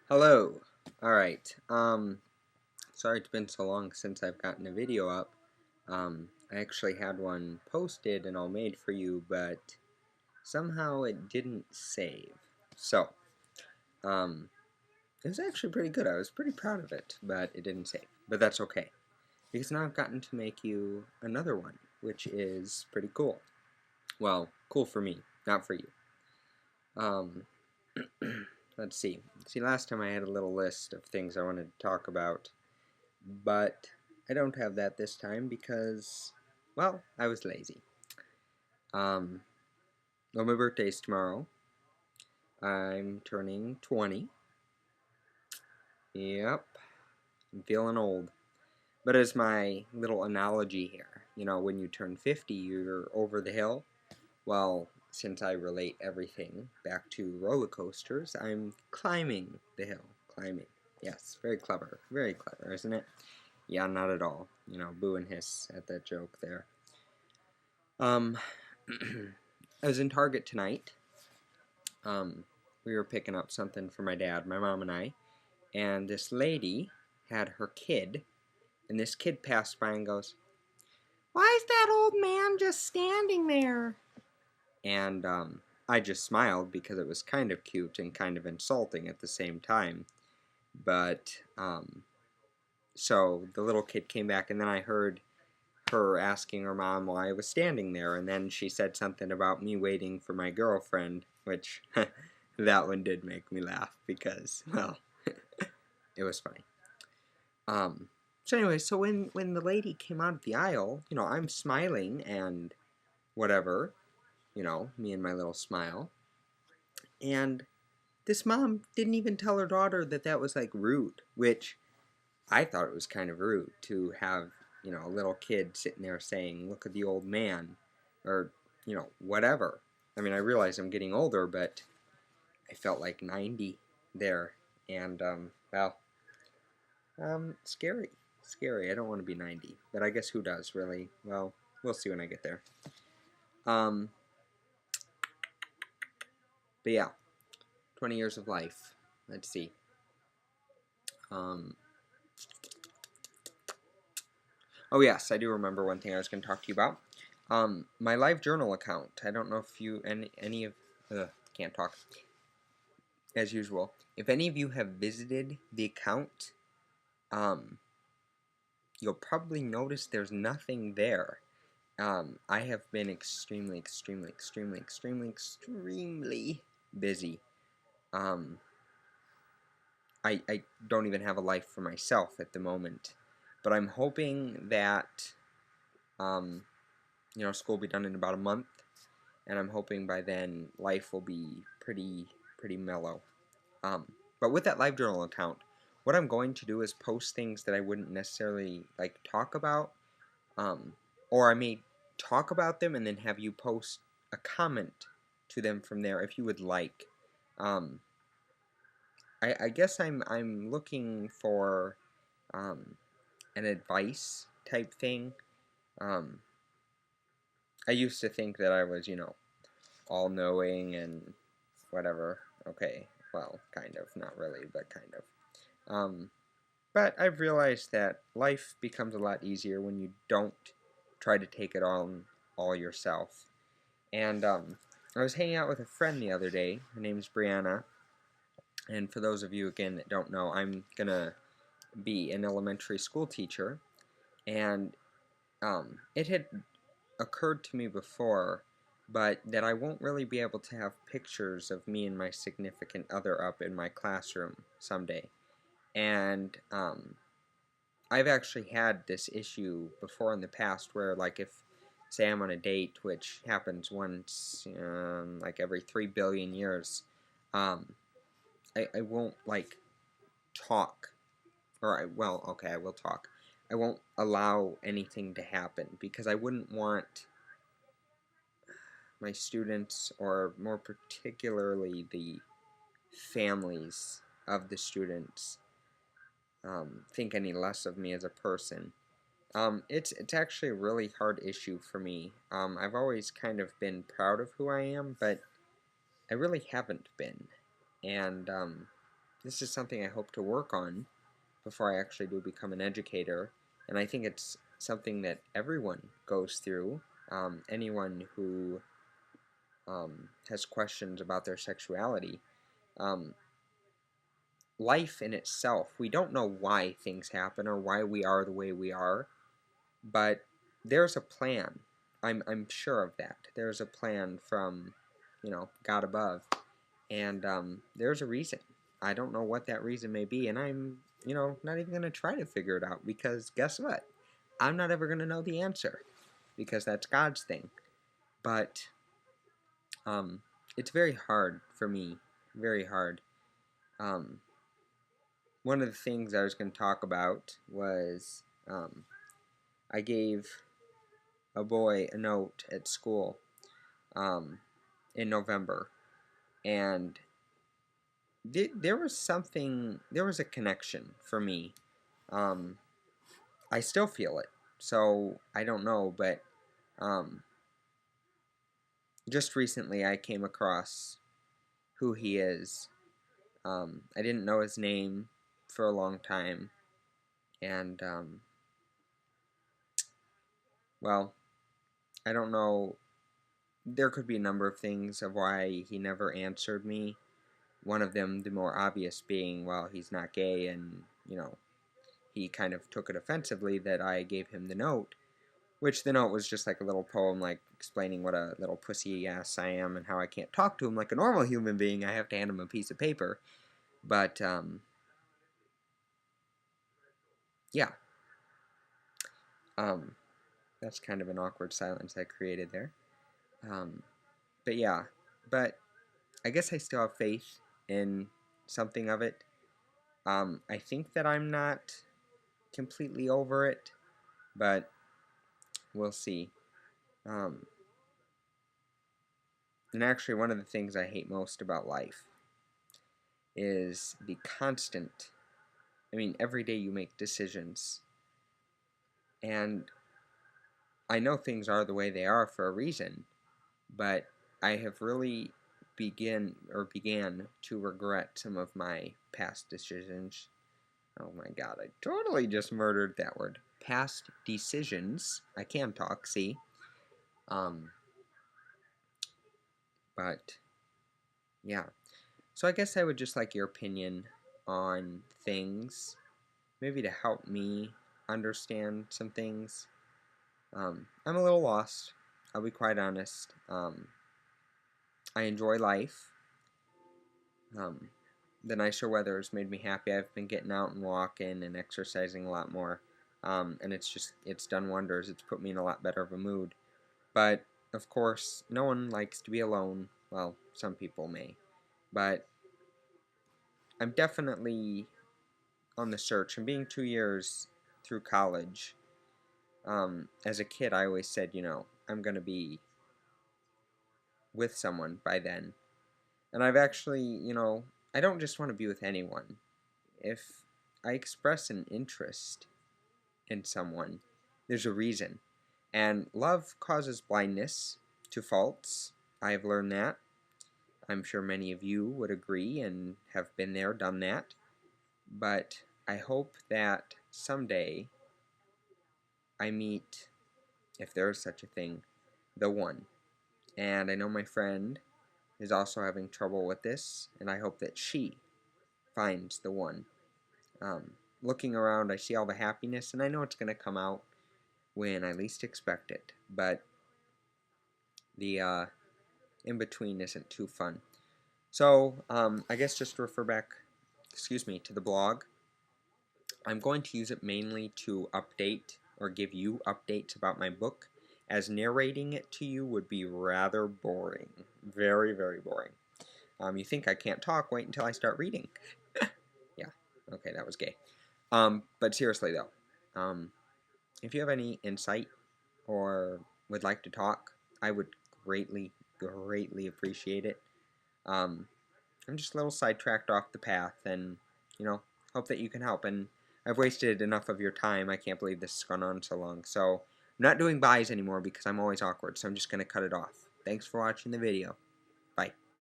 Hello. Alright. Sorry it's been so long since I've gotten a video up. I actually had one posted and all made for you, but somehow it didn't save. So, um, it was actually pretty good. I was pretty proud of it, but it didn't save. But that's okay, because now I've gotten to make you another one, which is pretty cool. Well, cool for me, not for you. Um, let's see. See, last time I had a little list of things I wanted to talk about, but I don't have that this time because, well, I was lazy. Um, well, my birthday's tomorrow. I'm turning 20. Yep, I'm feeling old. But as my little analogy here, when you turn 50, you're over the hill. Well, since I relate everything back to roller coasters, I'm climbing the hill. Climbing. Yes, very clever. Very clever, isn't it? Yeah, not at all. Boo and hiss at that joke there. Um, I was in Target tonight. Um, we were picking up something for my dad, my mom and I, and this lady had her kid, and this kid passed by and goes, "Why is that old man just standing there?" And I just smiled because it was kind of cute and kind of insulting at the same time. But so the little kid came back, and then I heard her asking her mom why I was standing there, and then she said something about me waiting for my girlfriend, which that one did make me laugh because, well, it was funny. Um, so anyway, so when the lady came out of the aisle, I'm smiling and whatever, me and my little smile, and this mom didn't even tell her daughter that that was like rude, which I thought it was kind of rude to have, a little kid sitting there saying, "Look at the old man," or, whatever. I mean, I realize I'm getting older, but I felt like 90 there. And, well, scary. Scary. I don't want to be 90. But I guess who does, really? Well, we'll see when I get there. Um, but yeah, 20 years of life. Let's see. Um, oh, yes, I do remember one thing I was going to talk to you about. My Live Journal account. I don't know if you, any of, can't talk, as usual. If any of you have visited the account, um, you'll probably notice there's nothing there. I have been extremely, extremely, extremely, extremely, extremely busy. Um, I don't even have a life for myself at the moment. But I'm hoping that, um, school will be done in about a month. And I'm hoping by then life will be pretty mellow. But with that Live Journal account, what I'm going to do is post things that I wouldn't necessarily like talk about, um, or I may talk about them and then have you post a comment to them from there if you would like. Um, I guess I'm looking for um, an advice type thing. Um, I used to think that I was, all knowing and whatever. Okay, well, kind of, not really, but kind of. Um, but I've realized that life becomes a lot easier when you don't try to take it on all yourself. And I was hanging out with a friend the other day. Her name's Brianna. And for those of you, again, that don't know, I'm going to be an elementary school teacher. And it had occurred to me before, but that I won't really be able to have pictures of me and my significant other up in my classroom someday. And I've actually had this issue before in the past where, like, if, say, I'm on a date, which happens once, like, every 3 billion years, um, I won't, like, talk. Well, okay, I will talk. I won't allow anything to happen because I wouldn't want my students, or more particularly the families of the students, think any less of me as a person. It's actually a really hard issue for me. I've always kind of been proud of who I am, but I really haven't been. And this is something I hope to work on before I actually do become an educator, and I think it's something that everyone goes through. Anyone who has questions about their sexuality. Um, Life in itself, we don't know why things happen or why we are the way we are, but there's a plan. I'm sure of that. There's a plan from, God above, and there's a reason. I don't know what that reason may be, and I'm, not even going to try to figure it out, because guess what? I'm not ever going to know the answer, because that's God's thing. But um, it's very hard for me, very hard. Um, One of the things I was going to talk about was I gave a boy a note at school um, in November, and there was a connection for me. Um, I still feel it, so I don't know, but um, just recently I came across who he is. I didn't know his name for a long time, and well, I don't know. There could be a number of things of why he never answered me. One of them, the more obvious, being, well, he's not gay, and, he kind of took it offensively that I gave him the note, which the note was just like a little poem, like explaining what a little pussy ass I am and how I can't talk to him like a normal human being. I have to hand him a piece of paper. But, yeah. That's kind of an awkward silence I created there. But yeah. But I guess I still have faith in something of it. I think that I'm not completely over it, but we'll see. Um, and actually, one of the things I hate most about life is the constant. I mean, every day you make decisions, and I know things are the way they are for a reason, but I have really began to regret some of my past decisions. Oh my god, I totally just murdered that word. Past decisions. I can talk, see? Um, but, yeah. So I guess I would just like your opinion on things, maybe to help me understand some things. I'm a little lost, I'll be quite honest. I enjoy life. Um, the nicer weather has made me happy. I've been getting out and walking and exercising a lot more. And it's done wonders. It's put me in a lot better of a mood. But, of course, no one likes to be alone. Well, some people may. But I'm definitely on the search. And being 2 years through college, as a kid, I always said, I'm going to be with someone by then. And I've actually, I don't just want to be with anyone. If I express an interest in someone, there's a reason. And love causes blindness to faults. I've learned that. I'm sure many of you would agree and have been there, done that. But I hope that someday I meet, if there is such a thing, the one. And I know my friend is also having trouble with this, and I hope that she finds the one. Looking around, I see all the happiness, and I know it's going to come out when I least expect it, but the in-between isn't too fun. So, I guess just to refer back, to the blog. I'm going to use it mainly to update or give you updates about my book, as narrating it to you would be rather boring. Very, very boring. You think I can't talk? Wait until I start reading. Yeah, okay, that was gay. But seriously though, if you have any insight or would like to talk, I would greatly, greatly appreciate it. I'm just a little sidetracked off the path, and, hope that you can help. And I've wasted enough of your time. I can't believe this has gone on so long. So I'm not doing buys anymore because I'm always awkward, so I'm just going to cut it off. Thanks for watching the video.